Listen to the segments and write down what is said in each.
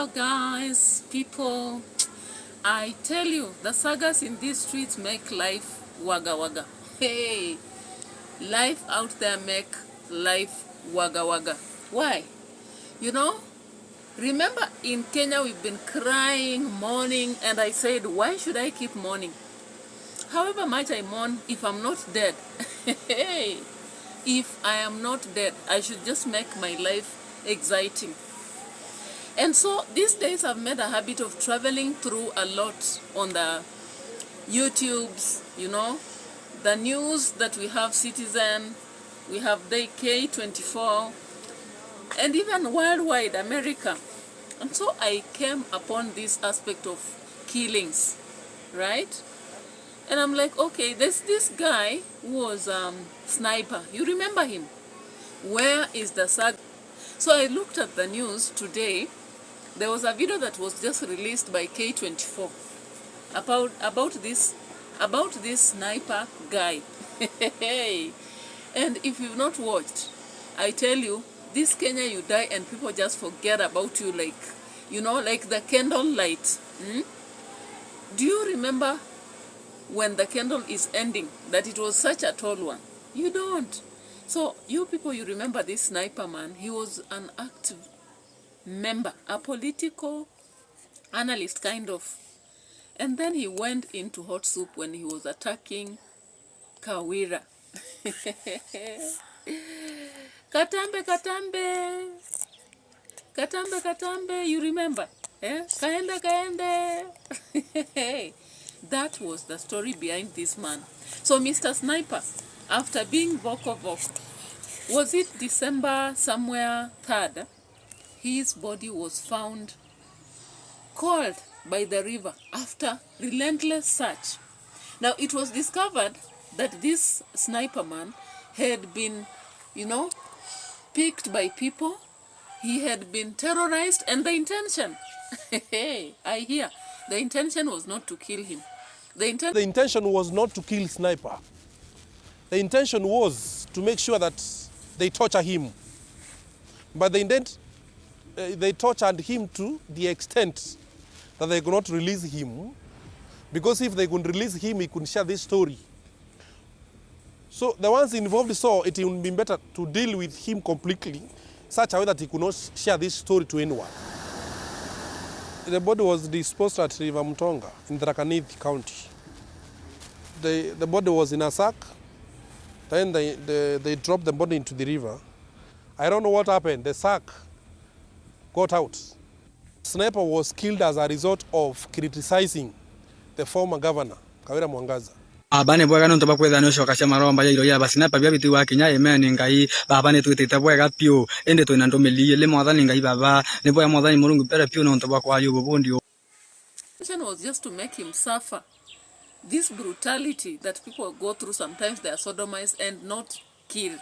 Hello guys, people. I tell you, the sagas in these streets make life waga waga. Hey, life out there make life waga waga. Why? You know, remember in Kenya we've been crying, mourning, and I said, why should I keep mourning? However much I mourn, if I'm not dead, hey, if I am not dead, I should just make my life exciting. And so these days I've made a habit of traveling through a lot on the YouTubes, you know, the news that we have Citizen, we have the K24, and even worldwide America. And so I came upon this aspect of killings, right? And I'm like, okay, there's this guy who was sniper. You remember him? Where is the saga? So I looked at the news today. There was a video that was just released by K24 about this sniper guy. And if you've not watched, I tell you, this Kenya you die and people just forget about you, like, you know, like the candle light. Do you remember when the candle is ending that it was such a tall one? You don't. So you people, you remember this sniper man. He was an active member, a political analyst kind of, and then he went into hot soup when he was attacking Kawira. Katambe, you remember? Kaende. That was the story behind this man. So Mr. Sniper, after being vocal, was it December somewhere 3rd, his body was found cold by the river after relentless search. Now it was discovered that this sniper man had been, you know, picked by people. He had been terrorized, and the intention, I hear, the intention was not to kill him. The intention was not to kill Sniper. The intention was to make sure that they torture him. But they tortured him to the extent that they could not release him, because if they could release him, he could share this story. So the ones involved saw it would be better to deal with him completely, such a way that he could not share this story to anyone. The body was disposed at River Mtonga in Tharaka Nithi County. The body was in a sack. Then they dropped the body into the river. I don't know what happened. The sack got out. Sniper was killed as a result of criticizing the former governor, Kawira Mwangaza. Abane bwaga no toba kwetha no shoka cia maromba ya iroya basiniper bia bitu wa kinya emeni ngai baba ne twitite bwaga pio ende twina ndomeli le mwathani ngai baba ne bwa mwathani murungu pere pio no toba kwa yubo bondi. The was just to make him suffer this brutality that people go through. Sometimes they are sodomized and not killed.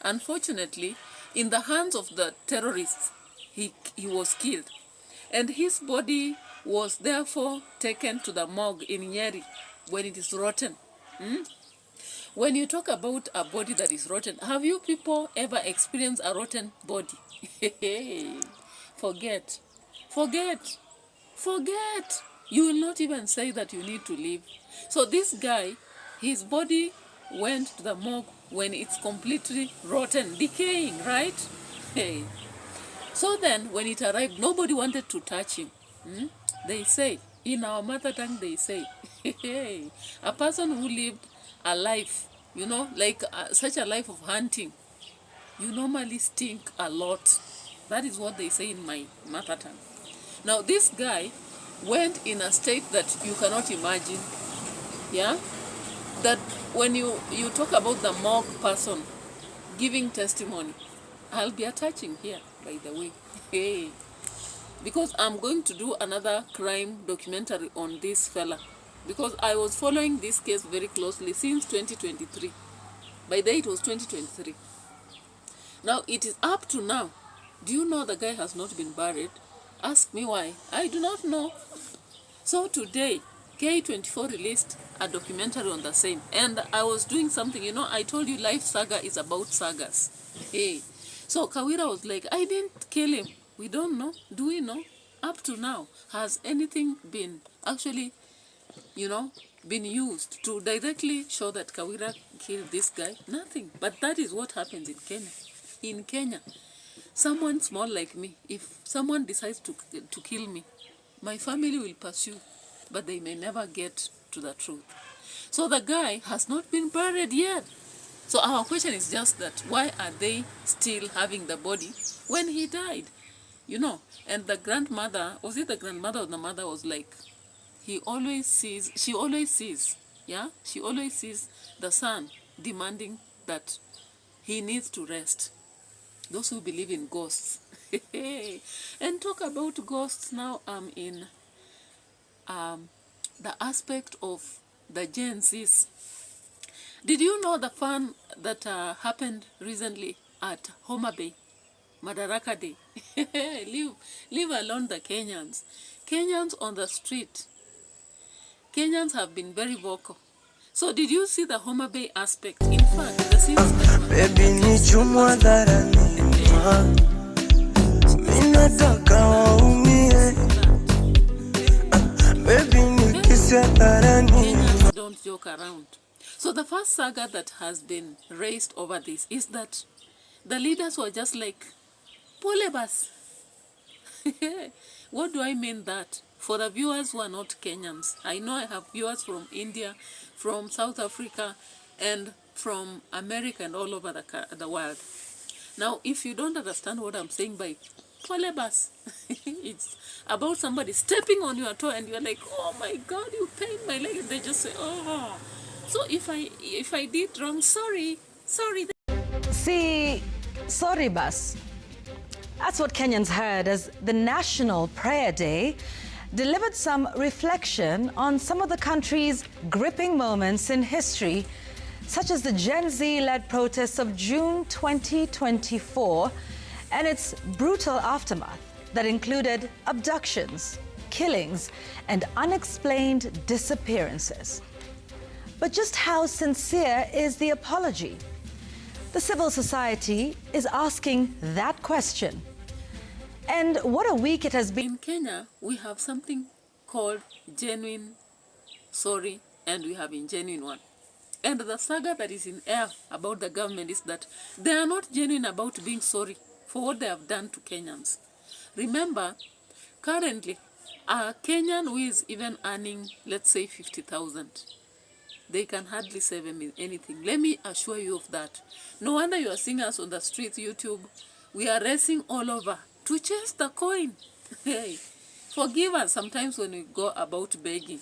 Unfortunately, in the hands of the terrorists, he was killed, and his body was therefore taken to the morgue in Nyeri when it is rotten. When you talk about a body that is rotten, have you people ever experienced a rotten body? Forget. You will not even say that you need to live. So this guy, his body went to the morgue when it's completely rotten, decaying, right? Hey. So then, when it arrived, nobody wanted to touch him. They say, in our mother tongue, they say, a person who lived a life, you know, like such a life of hunting, you normally stink a lot. That is what they say in my mother tongue. Now, this guy went in a state that you cannot imagine. Yeah? That when you talk about the morgue person giving testimony, I'll be attaching here, by the way. Hey. Because I'm going to do another crime documentary on this fella. Because I was following this case very closely since 2023. By the way, it was 2023. Now, it is up to now. Do you know the guy has not been buried? Ask me why. I do not know. So today, K24 released a documentary on the same. And I was doing something, you know, I told you Life Saga is about sagas. Hey. So Kawira was like, I didn't kill him. We don't know. Do we know? up to now, has anything been actually, been used to directly show that Kawira killed this guy? Nothing. But that is what happens in Kenya. In Kenya, someone small like me, if someone decides to kill me, my family will pursue, but they may never get to the truth. So the guy has not been buried yet. So our question is just that, why are they still having the body when he died? And the grandmother, was it the grandmother or the mother, was like, she always sees the son demanding that he needs to rest. Those who believe in ghosts. And talk about ghosts now, I'm in the aspect of the Gen Zs. Did you know the fun that happened recently at Homa Bay, Madaraka Day? leave alone the Kenyans. Kenyans on the street. Kenyans have been very vocal. So did you see the Homa Bay aspect? In fact, the scenes baby ni chumwa dharani, minataka waumie, baby ni kisia dharani. Kenyans don't joke around. So the first saga that has been raised over this is that the leaders were just like, pole bas. What do I mean that? For the viewers who are not Kenyans, I know I have viewers from India, from South Africa, and from America and all over the world. Now, if you don't understand what I'm saying by pole bas, it's about somebody stepping on your toe and you're like, oh my God, you pain my leg. And they just say, oh. So if I did wrong, sorry. See, sorry bus. That's what Kenyans heard as the National Prayer Day delivered some reflection on some of the country's gripping moments in history, such as the Gen Z-led protests of June 2024 and its brutal aftermath that included abductions, killings, and unexplained disappearances. But just how sincere is the apology? The civil society is asking that question. And what a week it has been. In Kenya, we have something called genuine sorry, and we have ingenuine one. And the saga that is in air about the government is that they are not genuine about being sorry for what they have done to Kenyans. Remember, currently, a Kenyan who is even earning, let's say, 50,000, they can hardly save anything. Let me assure you of that. No wonder you are seeing us on the streets, YouTube. We are racing all over to chase the coin. Hey, forgive us sometimes when we go about begging.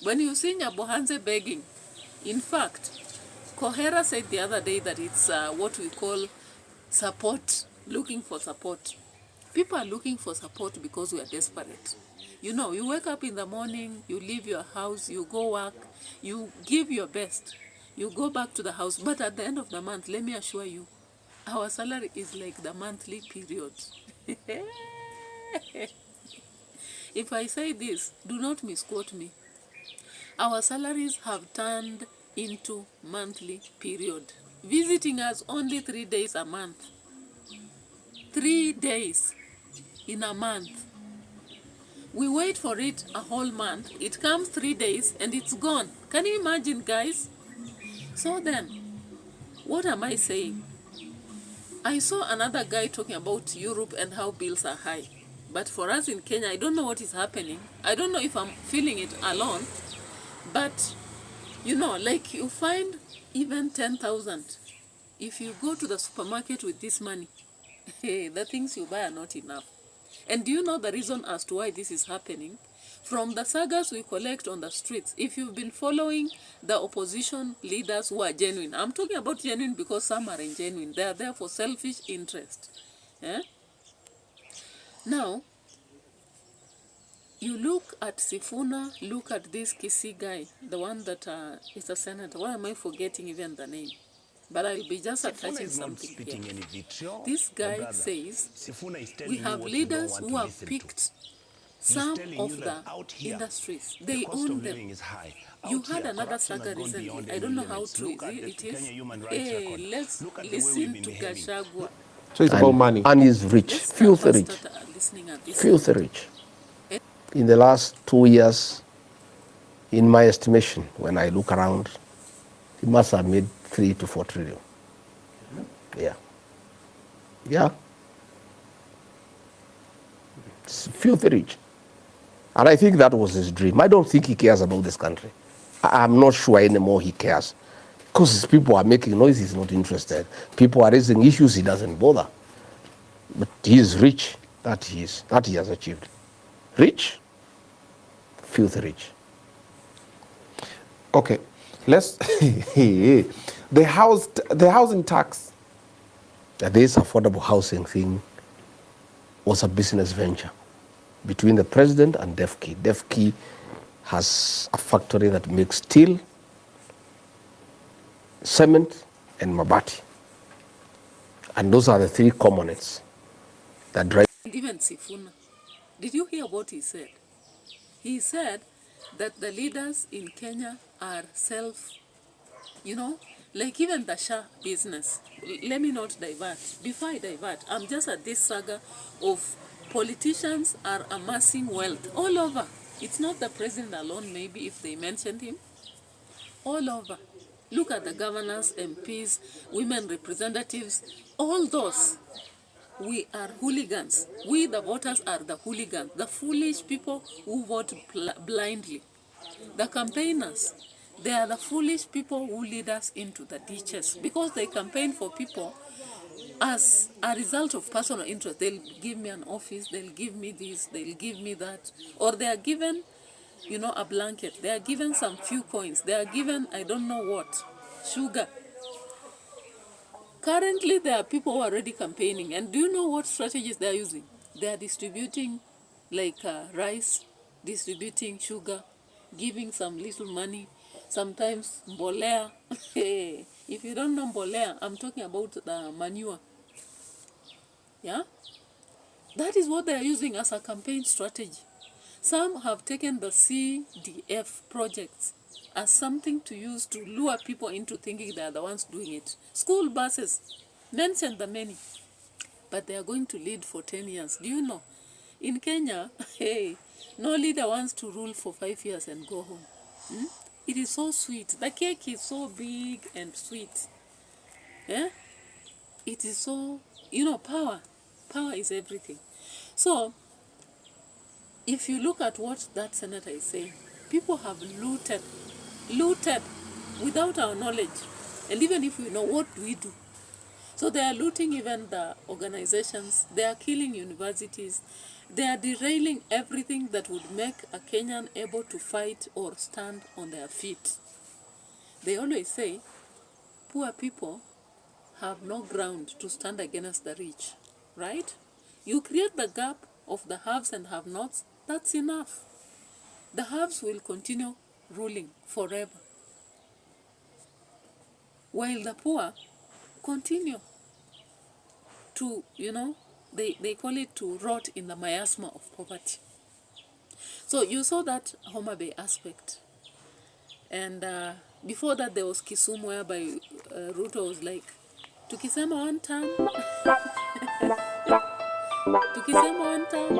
When you see Nyabohanse begging, in fact, Kohera said the other day that it's what we call support, looking for support. People are looking for support because we are desperate. You know, you wake up in the morning, you leave your house, you go work, you give your best, you go back to the house. But at the end of the month, let me assure you, our salary is like the monthly period. If I say this, do not misquote me. Our salaries have turned into monthly period, visiting us only 3 days a month. 3 days in a month. We wait for it a whole month. It comes 3 days and it's gone. Can you imagine, guys? So then, what am I saying? I saw another guy talking about Europe and how bills are high. But for us in Kenya, I don't know what is happening. I don't know if I'm feeling it alone. But, you know, like you find even 10,000. If you go to the supermarket with this money, hey, the things you buy are not enough. And do you know the reason as to why this is happening? From the sagas we collect on the streets, if you've been following the opposition leaders who are genuine, I'm talking about genuine because some are ingenuine. They are there for selfish interest. Now, you look at Sifuna, look at this Kisii guy, the one that is a senator. Why am I forgetting even the name? But I'll be just attaching something here. This guy says, we have leaders who have picked some of the industries. They own them. You had another saga recently. I don't know how true it is. Hey, let's listen to Gachagua. So it's about money. And he's rich, filthy rich. Listening at this. Filthy rich. in the last 2 years, in my estimation, when I look around, he must have made 3 to 4 trillion. Yeah. Yeah. It's filthy rich. And I think that was his dream. I don't think he cares about this country. I'm not sure anymore he cares. Because people are making noise, he's not interested. People are raising issues, he doesn't bother. But he is rich, that he has achieved. Rich, filthy rich. Okay, let's the housing tax. This affordable housing thing was a business venture between the president and DEFCI. DEFCI has a factory that makes steel, cement, and mabati. And those are the 3 components that drive. And even Sifuna, did you hear what he said? He said that the leaders in Kenya are like even the Shah business. Let me not divert. Before I divert, I'm just at this saga of politicians are amassing wealth all over. It's not the president alone, maybe, if they mentioned him. All over. Look at the governors, MPs, women representatives, all those. We are hooligans. We, the voters, are the hooligans, the foolish people who vote blindly. The campaigners, they are the foolish people who lead us into the ditches because they campaign for people as a result of personal interest. They'll give me an office, they'll give me this, they'll give me that, or they are given, a blanket. They are given some few coins. They are given, I don't know what, sugar. Currently, there are people who are already campaigning. And do you know what strategies they are using? They are distributing rice, distributing sugar, giving some little money, sometimes mbolea. If you don't know mbolea, I'm talking about the manure. Yeah? That is what they are using as a campaign strategy. Some have taken the CDF projects as something to use to lure people into thinking they are the ones doing it. School buses, mention the many, but they are going to lead for 10 years. Do you know? In Kenya, no leader wants to rule for 5 years and go home. It is so sweet. The cake is so big and sweet. Yeah? It is so, power. Power is everything. So, if you look at what that senator is saying, people have looted without our knowledge. And even if we know, what do we do? So they are looting even the organizations, they are killing universities, they are derailing everything that would make a Kenyan able to fight or stand on their feet. They always say, poor people have no ground to stand against the rich, right? You create the gap of the haves and have-nots, that's enough. The haves will continue ruling forever, while the poor continue to, they call it to rot in the miasma of poverty. So you saw that Homa Bay aspect. And before that, there was Kisumu, whereby Ruto was like, tukisema one time, tukisema one time,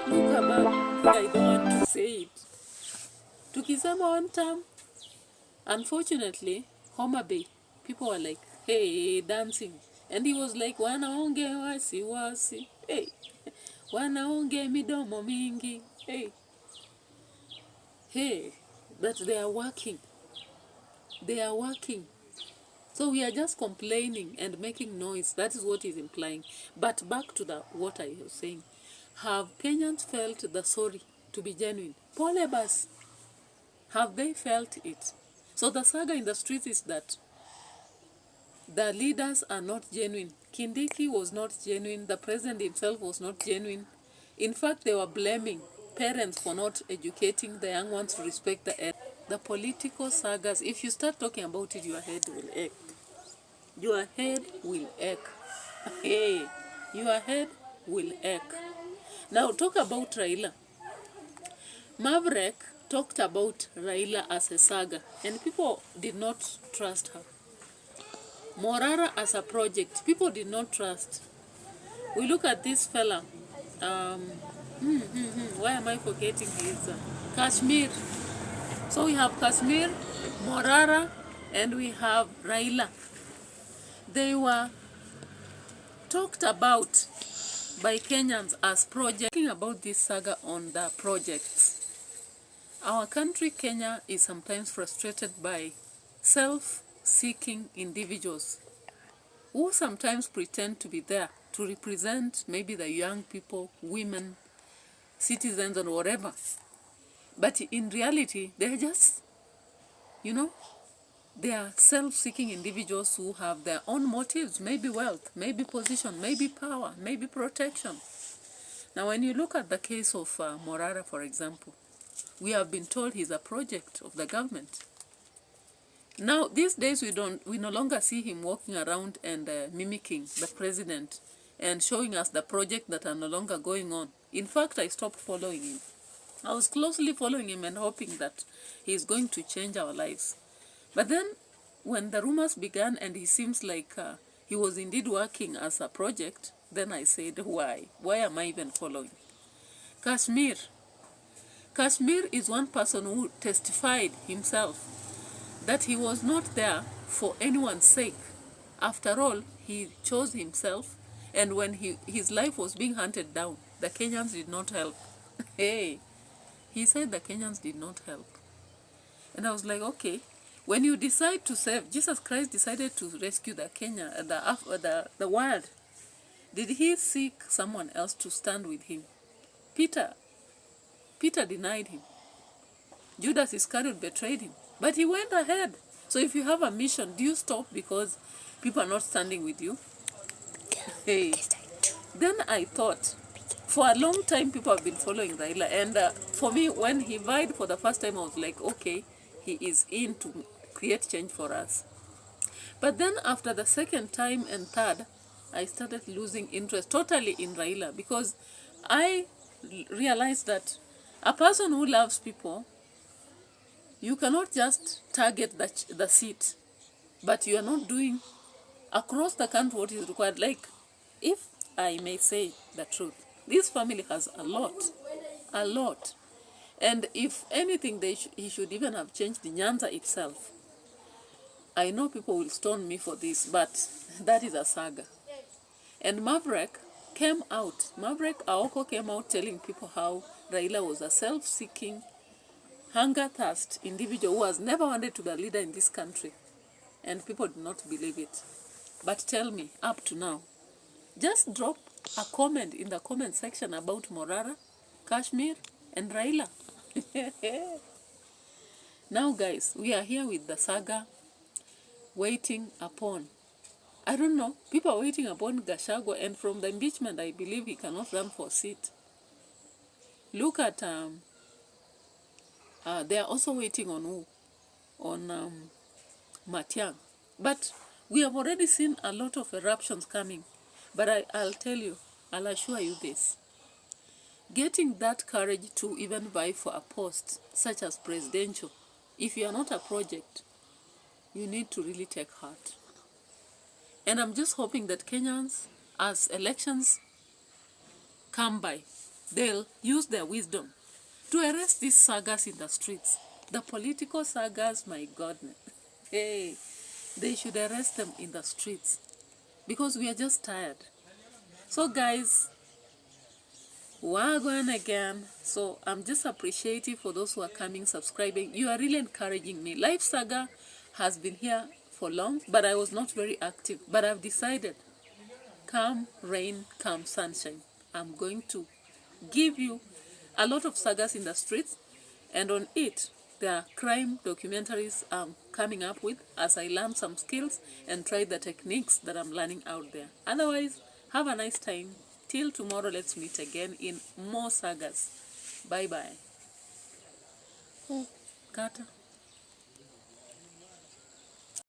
look above, I don't want to say it. Tukisema one time, unfortunately, Homa Bay, people were like, hey, dancing. And he was like, wanaonge wasi wasi, hey, wanaonge midomo mingi, hey, that they are working. They are working. So we are just complaining and making noise. That is what he's implying. But back to what I was saying. Have Kenyans felt the sorry to be genuine? Pole bas. Have they felt it? So the saga in the streets is that the leaders are not genuine. Kindiki was not genuine. The president himself was not genuine. In fact, they were blaming parents for not educating the young ones to respect the elders. The political sagas, if you start talking about it, your head will ache. Your head will ache. Hey, your head will ache. Now talk about Raila. Maverick talked about Raila as a saga, and people did not trust her. Morara as a project, people did not trust. We look at this fella, Why am I forgetting his Kashmir? So we have Kashmir, Morara, and we have Raila. They were talked about by Kenyans as projects. Talking about this saga on the projects. Our country, Kenya, is sometimes frustrated by self-seeking individuals who sometimes pretend to be there to represent maybe the young people, women, citizens, or whatever. But in reality, they're just, they are self-seeking individuals who have their own motives, maybe wealth, maybe position, maybe power, maybe protection. Now, when you look at the case of Morara, for example, we have been told he's a project of the government. Now, these days, we no longer see him walking around and mimicking the president and showing us the project that are no longer going on. In fact, I stopped following him. I was closely following him and hoping that he's going to change our lives. But then, when the rumors began and he seems like he was indeed working as a project, then I said, why? Why am I even following? Kashmir. Kashmir is one person who testified himself that he was not there for anyone's sake. After all, he chose himself, and when his life was being hunted down, the Kenyans did not help. Hey, he said the Kenyans did not help. And I was like, okay, when you decide to save, Jesus Christ decided to rescue the the world. Did he seek someone else to stand with him? Peter denied him. Judas Iscariot betrayed him. But he went ahead. So if you have a mission, do you stop because people are not standing with you? Hey. Then I thought, for a long time, people have been following Raila. And for me, when he vied for the first time, I was like, okay, he is in to create change for us. But then after the second time and third, I started losing interest totally in Raila, because I realized that a person who loves people, you cannot just target the seat, but you are not doing across the country what is required. Like, if I may say the truth, this family has a lot. And if anything, he should even have changed the Nyanza itself. I know people will stone me for this, but that is a saga. And Maverick Aoko came out telling people how Raila was a self-seeking, hunger-thirst individual who has never wanted to be a leader in this country. And people did not believe it. But tell me, up to now, just drop a comment in the comment section about Morara, Kashmir, and Raila. Now, guys, we are here with the saga waiting upon. I don't know. People are waiting upon Gachagua, and from the impeachment, I believe he cannot run for a seat. Look at, they are also waiting on who? On Matiang. But we have already seen a lot of eruptions coming. But I'll tell you, I'll assure you this. Getting that courage to even vie for a post, such as presidential, if you are not a project, you need to really take heart. And I'm just hoping that Kenyans, as elections come by, they'll use their wisdom to arrest these sagas in the streets. The political sagas, my goodness. Hey, they should arrest them in the streets, because we are just tired. So guys, we're going again. So I'm just appreciative for those who are coming, subscribing. You are really encouraging me. Life Saga has been here for long, but I was not very active. But I've decided, come rain, come sunshine, I'm going to give you a lot of sagas in the streets, and on it, there are crime documentaries I'm coming up with as I learn some skills and try the techniques that I'm learning out there. Otherwise, have a nice time. Till tomorrow, let's meet again in more sagas. Bye-bye. Kata.